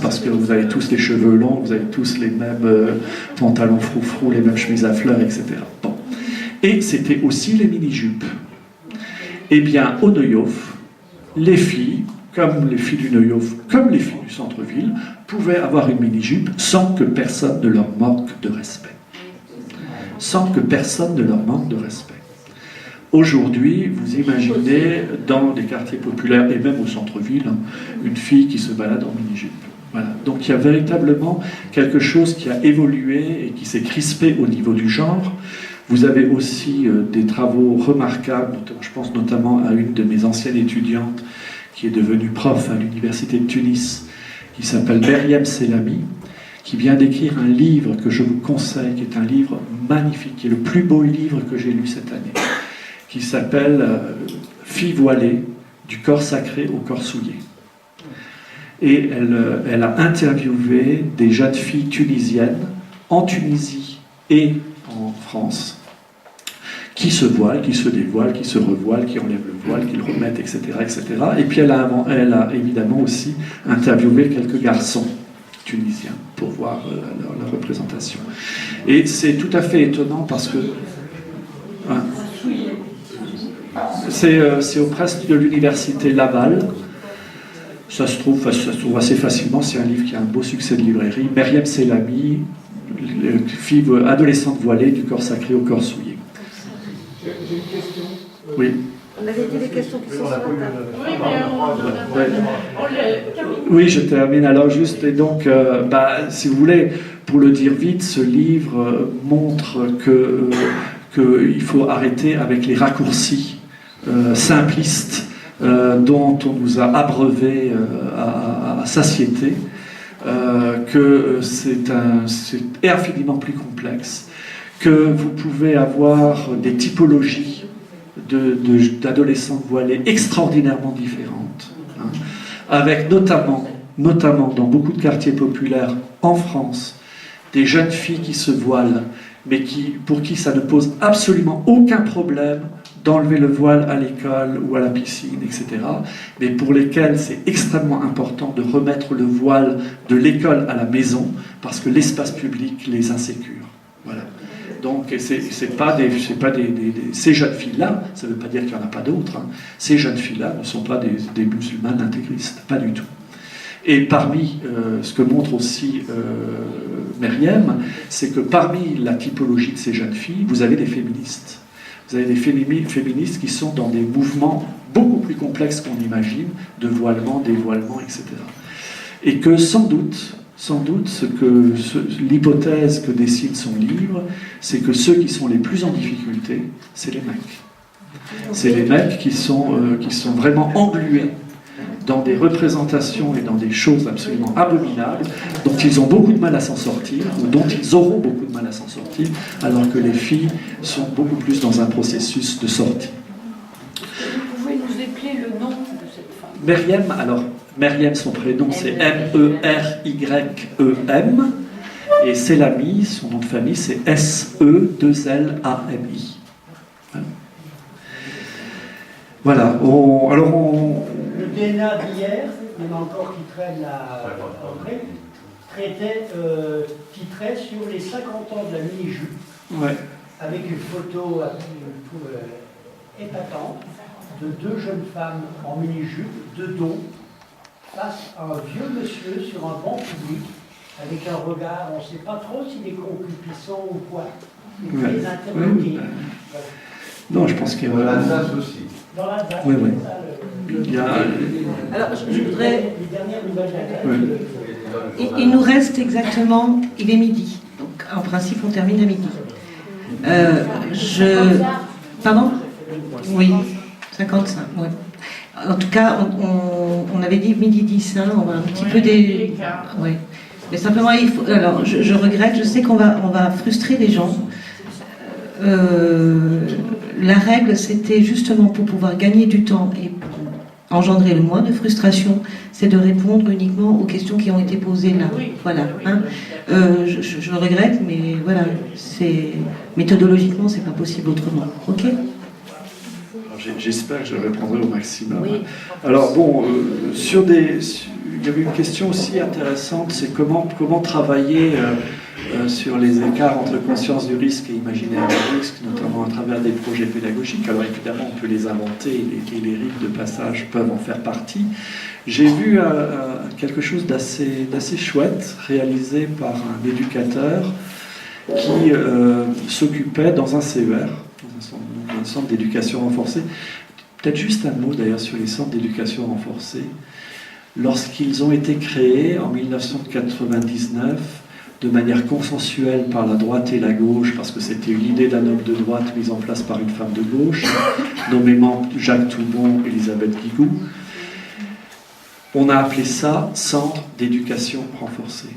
parce que vous avez tous les cheveux longs, vous avez tous les mêmes pantalons froufrous, les mêmes chemises à fleurs, etc. Bon. Et c'était aussi les mini-jupes. Eh bien, au Neuhof, les filles, comme les filles du Neuhof, comme les filles du centre-ville, pouvaient avoir une mini-jupe sans que personne ne leur manque de respect. Sans que personne ne leur manque de respect. Aujourd'hui, vous imaginez, dans les quartiers populaires, et même au centre-ville, une fille qui se balade en mini-jupe. Voilà. Donc il y a véritablement quelque chose qui a évolué et qui s'est crispé au niveau du genre. Vous avez aussi des travaux remarquables, je pense notamment à une de mes anciennes étudiantes qui est devenue prof à l'université de Tunis, qui s'appelle Meriem Selami, qui vient d'écrire un livre que je vous conseille, qui est un livre magnifique, qui est le plus beau livre que j'ai lu cette année, qui s'appelle Fille voilée, du corps sacré au corps souillé. Et elle a interviewé des jeunes filles tunisiennes, en Tunisie et en France, qui se voilent, qui se dévoilent, qui se revoilent, qui enlèvent le voile, qui le remettent, etc. etc. Et puis elle a évidemment aussi interviewé quelques garçons tunisiens pour voir leur représentation. Et c'est tout à fait étonnant parce que hein, c'est au presque de l'université Laval. Ça se trouve assez facilement, c'est un livre qui a un beau succès de librairie. Meriem Selami, fille adolescente voilée du corps sacré au corps souillé. J'ai une question. Oui. On avait dit les questions qui sont sur la table. Oui, mais on les... Oui, je termine alors juste. Et donc, si vous voulez, pour le dire vite, ce livre montre qu'il faut arrêter avec les raccourcis simplistes dont on nous a abreuvé à satiété, que c'est infiniment plus complexe, que vous pouvez avoir des typologies d'adolescents voilés extraordinairement différentes, hein, avec notamment dans beaucoup de quartiers populaires en France, des jeunes filles qui se voilent, mais pour qui ça ne pose absolument aucun problème d'enlever le voile à l'école ou à la piscine, etc., mais pour lesquels c'est extrêmement important de remettre le voile de l'école à la maison, parce que l'espace public les insécure. Voilà. Donc, ces jeunes filles-là, ça ne veut pas dire qu'il n'y en a pas d'autres, hein, ces jeunes filles-là ne sont pas des musulmanes intégristes, pas du tout. Et parmi ce que montre aussi Meriem, c'est que parmi la typologie de ces jeunes filles, vous avez des féministes. Vous avez des féministes qui sont dans des mouvements beaucoup plus complexes qu'on imagine, de voilement, dévoilement, etc. Et que sans doute, l'hypothèse que dessine son livre, c'est que ceux qui sont les plus en difficulté, c'est les mecs. C'est les mecs qui sont vraiment englués dans des représentations et dans des choses absolument abominables, dont ils ont beaucoup de mal à s'en sortir, ou dont ils auront beaucoup de mal à s'en sortir, alors que les filles sont beaucoup plus dans un processus de sortie. Vous pouvez nous épeler le nom de cette femme? Meriem, alors, Meriem, son prénom, c'est M-E-R-Y-E-M, et Selami, son nom de famille, c'est S-E-2-L-A-M-I. Voilà. Le DNA d'hier, il y en a encore qui traîne titrait sur les 50 ans de la mini-jupe, Ouais. avec une photo épatante de deux jeunes femmes en mini-jupe, de dos, face à un vieux monsieur sur un banc public, avec un regard, on ne sait pas trop s'il est concupiscent ou quoi. Il Ouais. les interloquer. Non, je pense qu'il y a... Dans l'Alsace aussi. Dans l'Alsace, Oui, oui. il y a... Alors, je voudrais... Les dernières nouvelles d'Alsace. Il nous reste exactement... Il est midi. Donc, en principe, on termine à midi. Pardon ? Oui, 55, oui. En tout cas, on avait dit midi 10, hein, on va un petit peu des... Oui. Mais simplement, il faut... Alors, je regrette, je sais qu'on va frustrer les gens. La règle, c'était justement pour pouvoir gagner du temps et engendrer le moins de frustration, c'est de répondre uniquement aux questions qui ont été posées là. Voilà. Hein. Je regrette, mais voilà, méthodologiquement, c'est pas possible autrement. Ok ? J'espère que je répondrai au maximum. Oui. Alors bon, il y avait une question aussi intéressante, c'est comment travailler sur les écarts entre conscience du risque et imaginaire du risque, notamment à travers des projets pédagogiques. Alors évidemment, on peut les inventer et les rites de passage peuvent en faire partie. J'ai vu quelque chose d'assez chouette réalisé par un éducateur qui s'occupait dans un CER, dans un centre d'éducation renforcée. Peut-être juste un mot d'ailleurs sur les centres d'éducation renforcée. lorsqu'ils ont été créés en 1999 de manière consensuelle par la droite et la gauche, parce que c'était une idée d'un homme de droite mise en place par une femme de gauche, nommément Jacques Toubon, Elisabeth Guigou. On a appelé ça Centre d'éducation renforcée.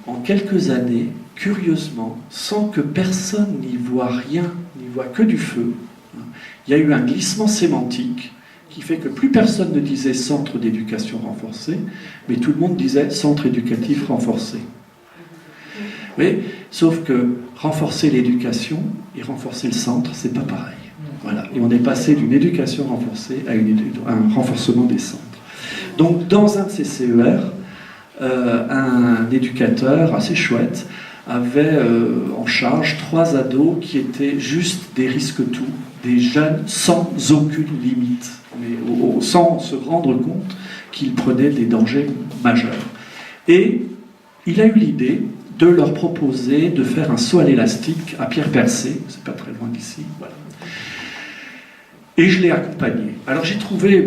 En quelques années, curieusement, sans que personne n'y voit rien, n'y voit que du feu, il y a eu un glissement sémantique qui fait que plus personne ne disait Centre d'éducation renforcée, mais tout le monde disait Centre éducatif renforcé. Oui, sauf que renforcer l'éducation et renforcer le centre, c'est pas pareil. Voilà. Et on est passé d'une éducation renforcée à un renforcement des centres. Donc, dans un de ces CER, un éducateur assez chouette avait en charge 3 ados qui étaient juste des risques-tout, des jeunes sans aucune limite, mais sans se rendre compte qu'ils prenaient des dangers majeurs. Et il a eu l'idée de leur proposer de faire un saut à l'élastique à Pierre Percé, c'est pas très loin d'ici, voilà. Et je l'ai accompagné. Alors j'ai trouvé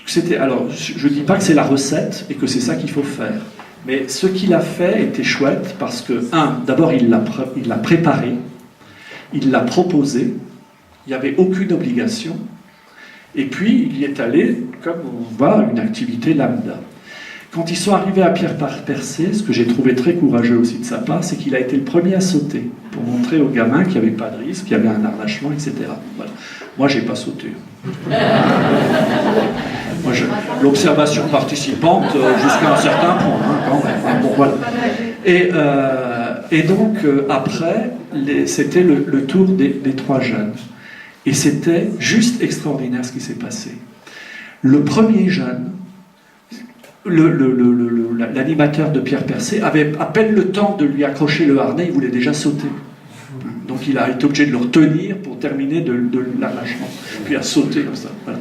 que c'était... Alors je dis pas que c'est la recette et que c'est ça qu'il faut faire, mais ce qu'il a fait était chouette parce que, d'abord il l'a préparé, il l'a proposé, il n'y avait aucune obligation, et puis il y est allé comme on voit une activité lambda. Quand ils sont arrivés à Pierre Percé, ce que j'ai trouvé très courageux aussi de sa part, c'est qu'il a été le premier à sauter pour montrer aux gamins qu'il n'y avait pas de risque, qu'il y avait un harnachement, etc. Voilà. Moi, j'ai pas sauté. L'observation participante jusqu'à un certain point, quand même. Bon, voilà. Et donc, après, c'était le tour des 3 jeunes. Et c'était juste extraordinaire ce qui s'est passé. Le premier jeune, l'animateur de Pierre Percé avait à peine le temps de lui accrocher le harnais, il voulait déjà sauter. Donc il a été obligé de le retenir pour terminer de l'arrachement, puis à sauter comme ça. Voilà.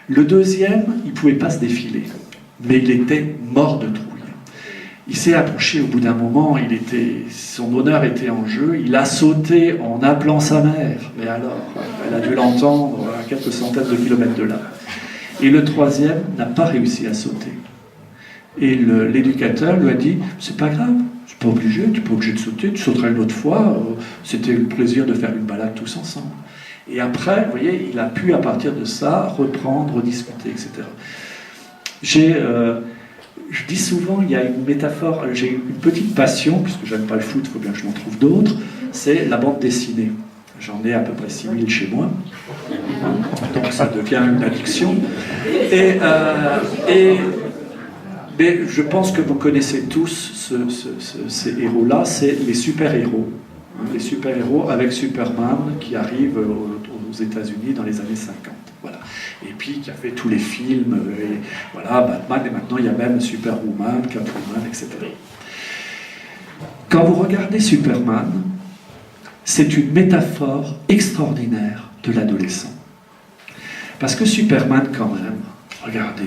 Le deuxième, il ne pouvait pas se défiler, mais il était mort de trouille. Il s'est approché au bout d'un moment, son honneur était en jeu, il a sauté en appelant sa mère, mais alors, elle a dû l'entendre à quelques centaines de kilomètres de là. Et le troisième n'a pas réussi à sauter. Et l'éducateur lui a dit « C'est pas grave, tu n'es pas obligé de sauter, tu sauteras une autre fois, c'était le plaisir de faire une balade tous ensemble. » Et après, vous voyez, il a pu à partir de ça reprendre, rediscuter, etc. Je dis souvent, il y a une métaphore, j'ai une petite passion, puisque j'aime pas le foot, il faut bien que je m'en trouve d'autres, c'est la bande dessinée. J'en ai à peu près 6000 chez moi, donc ça devient une addiction. Mais je pense que vous connaissez tous ces héros-là, c'est les super-héros. Les super-héros avec Superman qui arrive aux États-Unis dans les années 50. Voilà. Et puis qui a fait tous les films, et voilà, Batman, et maintenant il y a même Superwoman, Catwoman, etc. Quand vous regardez Superman, c'est une métaphore extraordinaire de l'adolescent. Parce que Superman, quand même, regardez,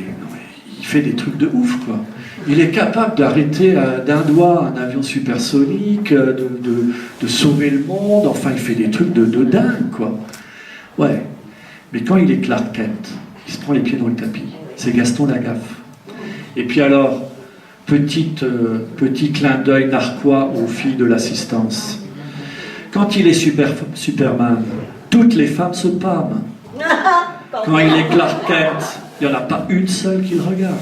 il fait des trucs de ouf, quoi. Il est capable d'arrêter d'un doigt un avion supersonique, de sauver le monde, enfin, il fait des trucs de dingue, quoi. Ouais. Mais quand il est Clark Kent, il se prend les pieds dans le tapis. C'est Gaston Lagaffe. Et puis alors, petit clin d'œil narquois aux filles de l'assistance. Quand il est Superman, toutes les femmes se pâment. Quand il est Clark Kent, il n'y en a pas une seule qui le regarde.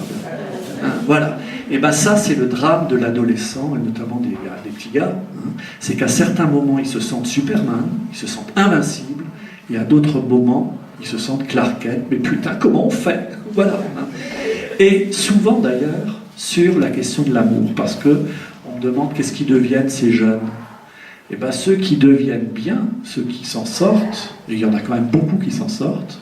Hein, voilà. Et bien ça, c'est le drame de l'adolescent, et notamment des petits gars. Hein. C'est qu'à certains moments, ils se sentent Superman, ils se sentent invincibles, et à d'autres moments, ils se sentent Clark Kent. Mais putain, comment on fait? Voilà. Hein. Et souvent, d'ailleurs, sur la question de l'amour, parce qu'on me demande qu'est-ce qu'ils deviennent ces jeunes. Et bien ceux qui deviennent bien, ceux qui s'en sortent, et il y en a quand même beaucoup qui s'en sortent,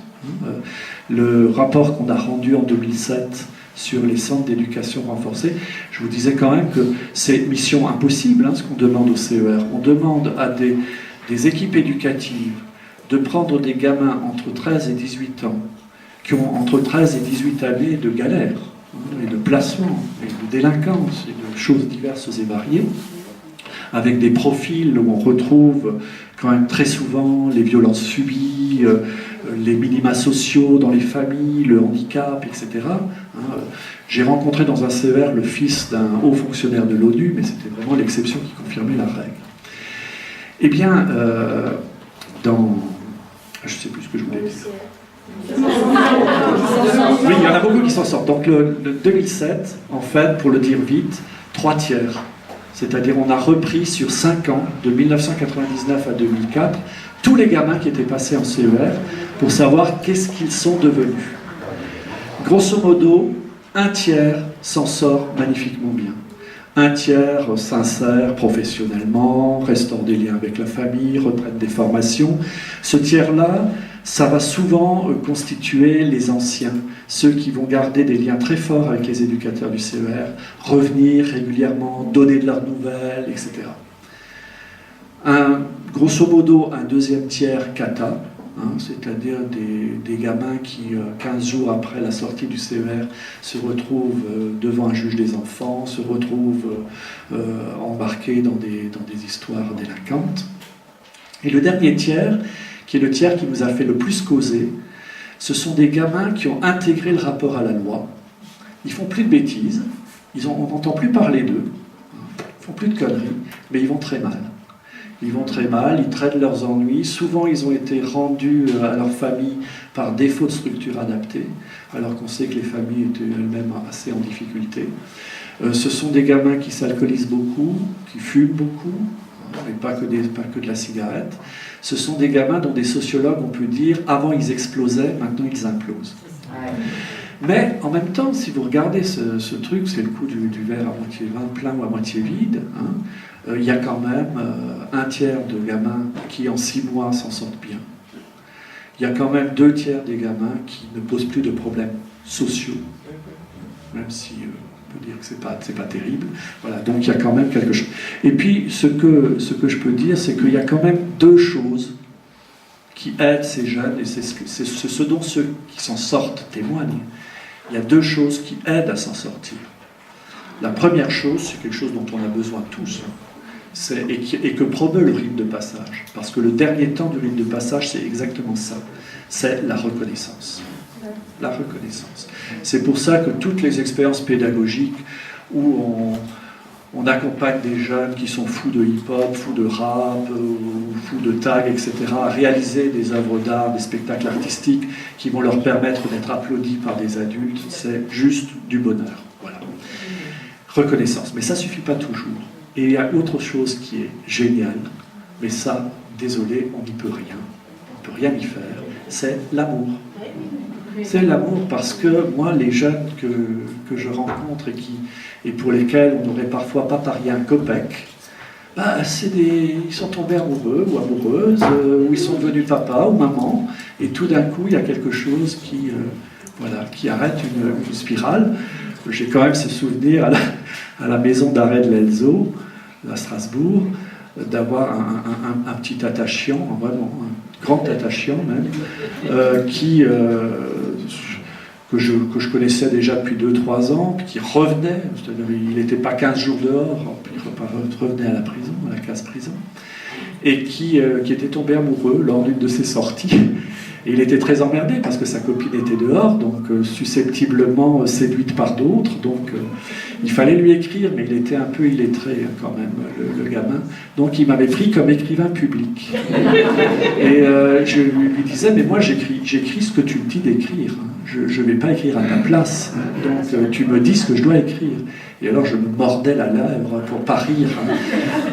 le rapport qu'on a rendu en 2007 sur les centres d'éducation renforcée, je vous disais quand même que c'est mission impossible, ce qu'on demande au CER. On demande à des équipes éducatives de prendre des gamins entre 13 et 18 ans, qui ont entre 13 et 18 années de galère, et de placement, et de délinquance, et de choses diverses et variées, avec des profils où on retrouve quand même très souvent les violences subies, les minima sociaux dans les familles, le handicap, etc. J'ai rencontré dans un CER le fils d'un haut fonctionnaire de l'ONU, mais c'était vraiment l'exception qui confirmait la règle. Eh bien, dans... Je ne sais plus ce que je voulais dire. Oui, il y en a beaucoup qui s'en sortent. Donc le 2007, en fait, pour le dire vite, 3 tiers. C'est-à-dire on a repris sur 5 ans, de 1999 à 2004, tous les gamins qui étaient passés en CER pour savoir qu'est-ce qu'ils sont devenus. Grosso modo, 1 tiers s'en sort magnifiquement bien. 1 tiers s'insère professionnellement, restaure des liens avec la famille, reprennent des formations. Ce tiers-là, ça va souvent constituer les anciens, ceux qui vont garder des liens très forts avec les éducateurs du CER, revenir régulièrement, donner de leurs nouvelles, etc. Grosso modo, un 2e tiers cata, c'est-à-dire des gamins qui, 15 jours après la sortie du CER, se retrouvent devant un juge des enfants, se retrouvent embarqués dans des histoires délinquantes. Et le dernier tiers, qui est le tiers qui nous a fait le plus causer, ce sont des gamins qui ont intégré le rapport à la loi. Ils font plus de bêtises, on n'entend plus parler d'eux, ils font plus de conneries, mais ils vont très mal. Ils vont très mal, ils traitent leurs ennuis. Souvent, ils ont été rendus à leur famille par défaut de structure adaptée, alors qu'on sait que les familles étaient elles-mêmes assez en difficulté. Ce sont des gamins qui s'alcoolisent beaucoup, qui fument beaucoup, mais pas que de la cigarette. Ce sont des gamins dont des sociologues ont pu dire avant ils explosaient, maintenant ils implosent. Mais en même temps, si vous regardez ce truc, c'est le coup du verre à moitié plein ou à moitié vide, il y a quand même 1 tiers de gamins qui en 6 mois s'en sortent bien. Il y a quand même 2 tiers des gamins qui ne posent plus de problèmes sociaux, même si on peut dire que c'est pas terrible. Voilà, donc il y a quand même quelque chose. Et puis ce que je peux dire, c'est qu'il y a quand même 2 choses qui aident ces jeunes, et c'est ce dont ceux qui s'en sortent témoignent. Il y a 2 choses qui aident à s'en sortir. La première chose, c'est quelque chose dont on a besoin tous, et que promeut le rite de passage. Parce que le dernier temps du rite de passage, c'est exactement ça. C'est la reconnaissance. La reconnaissance. C'est pour ça que toutes les expériences pédagogiques où on accompagne des jeunes qui sont fous de hip-hop, fous de rap, ou fous de tag, etc., à réaliser des œuvres d'art, des spectacles artistiques qui vont leur permettre d'être applaudis par des adultes, c'est juste du bonheur. Voilà. Reconnaissance. Mais ça ne suffit pas toujours. Et il y a autre chose qui est géniale, mais ça, désolé, on n'y peut rien. On ne peut rien y faire. C'est l'amour. C'est l'amour parce que moi, les jeunes que je rencontre et pour lesquels on n'aurait parfois pas parié un copec, ils sont tombés amoureux ou amoureuses, ou ils sont devenus papa ou maman, et tout d'un coup, il y a quelque chose qui arrête une spirale. J'ai quand même ce souvenir à la maison d'arrêt de l'Elzo, à Strasbourg, d'avoir un petit attachant, vraiment un grand attachant même, que je connaissais déjà depuis 2-3 ans, qui revenait, c'est-à-dire il n'était pas 15 jours dehors, puis il revenait à la prison, à la case prison, et qui était tombé amoureux lors d'une de ses sorties. Et il était très emmerdé parce que sa copine était dehors, donc susceptiblement séduite par d'autres, donc il fallait lui écrire, mais il était un peu illettré quand même, le gamin. Donc il m'avait pris comme écrivain public. Et je lui disais, mais moi j'écris ce que tu me dis d'écrire, je ne vais pas écrire à ta place, donc tu me dis ce que je dois écrire. Et alors je me mordais la lèvre pour pas rire.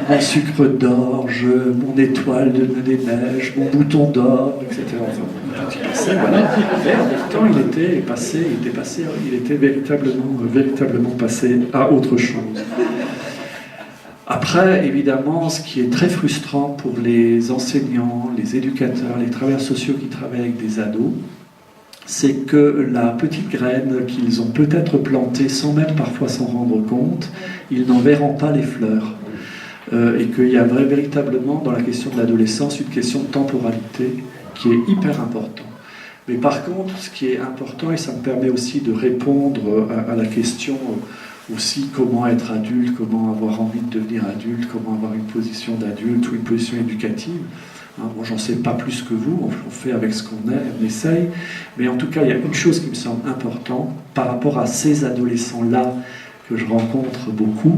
Mon sucre d'orge, mon étoile des neiges, mon bouton d'or, etc. Voilà. Mais en même temps, il était véritablement passé à autre chose. Après, évidemment, ce qui est très frustrant pour les enseignants, les éducateurs, les travailleurs sociaux qui travaillent avec des ados, c'est que la petite graine qu'ils ont peut-être plantée sans même parfois s'en rendre compte, ils n'en verront pas les fleurs. Et qu'il y a véritablement dans la question de l'adolescence une question de temporalité qui est hyper importante. Mais par contre, ce qui est important, et ça me permet aussi de répondre à la question aussi comment être adulte, comment avoir envie de devenir adulte, comment avoir une position d'adulte ou une position éducative. Bon, j'en sais pas plus que vous, on fait avec ce qu'on est, on essaye. Mais en tout cas, il y a une chose qui me semble importante par rapport à ces adolescents-là que je rencontre beaucoup,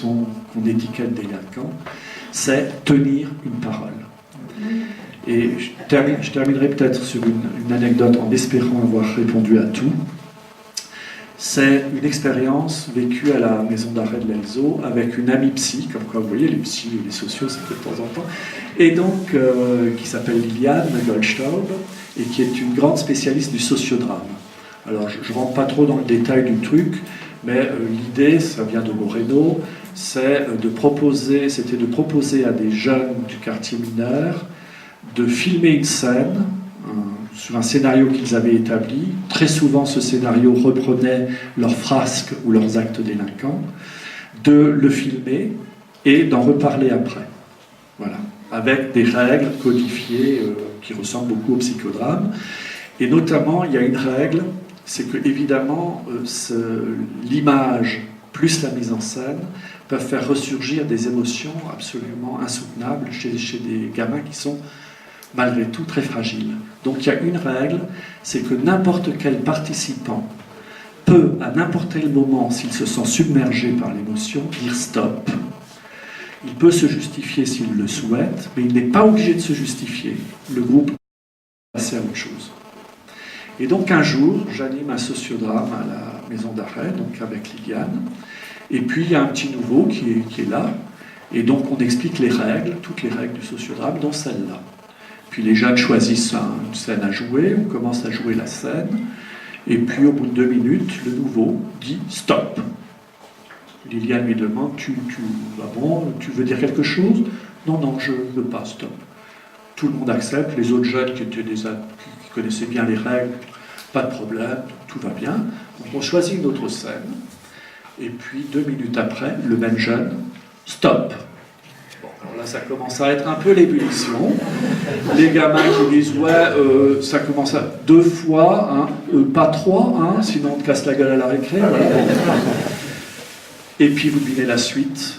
qu'on étiquette délinquants, c'est tenir une parole. Et je terminerai peut-être sur une anecdote en espérant avoir répondu à tout. C'est une expérience vécue à la maison d'arrêt de l'Elzo avec une amie psy, comme quoi vous voyez, les psys et les sociaux, c'est de temps en temps, et donc qui s'appelle Liliane Goldstaub, et qui est une grande spécialiste du sociodrame. Alors je ne rentre pas trop dans le détail du truc, mais l'idée, ça vient de Moreno, c'était de proposer à des jeunes du quartier mineur de filmer une scène sur un scénario qu'ils avaient établi. Très souvent, ce scénario reprenait leurs frasques ou leurs actes délinquants, de le filmer et d'en reparler après. Voilà, avec des règles codifiées qui ressemblent beaucoup au psychodrame. Et notamment, il y a une règle, c'est que évidemment, l'image plus la mise en scène peuvent faire ressurgir des émotions absolument insoutenables chez des gamins qui sont malgré tout très fragiles. Donc il y a une règle, c'est que n'importe quel participant peut, à n'importe quel moment, s'il se sent submergé par l'émotion, dire stop. Il peut se justifier s'il le souhaite, mais il n'est pas obligé de se justifier. Le groupe peut passer à autre chose. Et donc un jour, j'anime un sociodrame à la maison d'arrêt, donc avec Liliane, et puis il y a un petit nouveau qui est là, et donc on explique les règles, toutes les règles du sociodrame, dont celle-là. Puis les jeunes choisissent une scène à jouer, on commence à jouer la scène, et puis au bout de 2 minutes, le nouveau dit « stop ». Liliane lui demande « tu veux dire quelque chose ?»« Non, je ne veux pas, stop ». Tout le monde accepte, les autres jeunes qui connaissaient bien les règles, pas de problème, tout va bien. Donc on choisit une autre scène, et puis 2 minutes après, le même jeune « stop ». Alors là, ça commence à être un peu l'ébullition. Les gamins qui disent « ouais, ça commence à 2 fois, pas 3, sinon on te casse la gueule à la récré. » Et puis vous devinez la suite.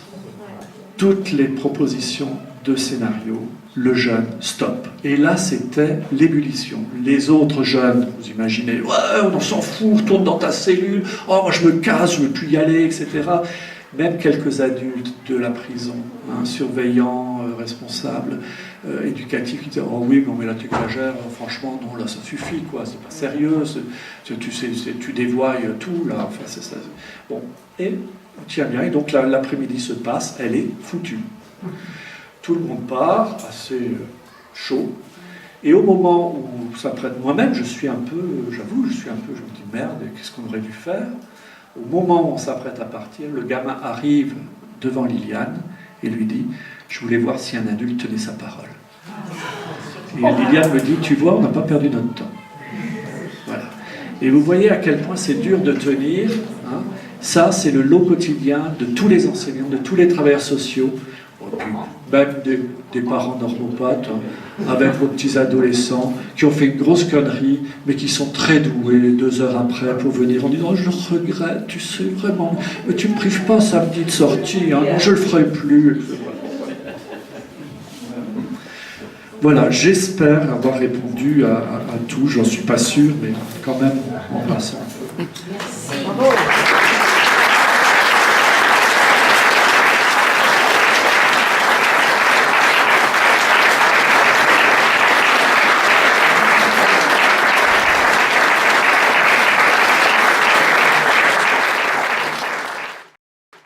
Toutes les propositions de scénario, le jeune stop. Et là, c'était l'ébullition. Les autres jeunes, vous imaginez, « ouais, on s'en fout, retourne dans ta cellule, oh, moi je me casse, je ne veux plus y aller, etc. » Même quelques adultes de la prison, surveillants, responsables, éducatifs, qui disaient « oh oui, mais là tu exagères, franchement, non, là ça suffit, quoi, c'est pas sérieux, tu dévoies tout, là, enfin c'est ça. » Bon, et on tient bien, et donc l'après-midi se passe, elle est foutue. Tout le monde part, assez chaud, et au moment où ça prête, moi-même, je me dis merde, qu'est-ce qu'on aurait dû faire ? Au moment où on s'apprête à partir, le gamin arrive devant Liliane et lui dit « je voulais voir si un adulte tenait sa parole ». Et Liliane me dit « tu vois, on n'a pas perdu notre temps ». Voilà. Et vous voyez à quel point c'est dur de tenir. Ça, c'est le lot quotidien de tous les enseignants, de tous les travailleurs sociaux, même des parents normopathes, avec vos petits adolescents qui ont fait une grosse connerie, mais qui sont très doués 2 heures après pour venir en disant oh, « je regrette, tu sais vraiment, mais tu ne me prives pas samedi de sortie, je le ferai plus. » Voilà, j'espère avoir répondu à tout, j'en suis pas sûr, mais quand même en passant.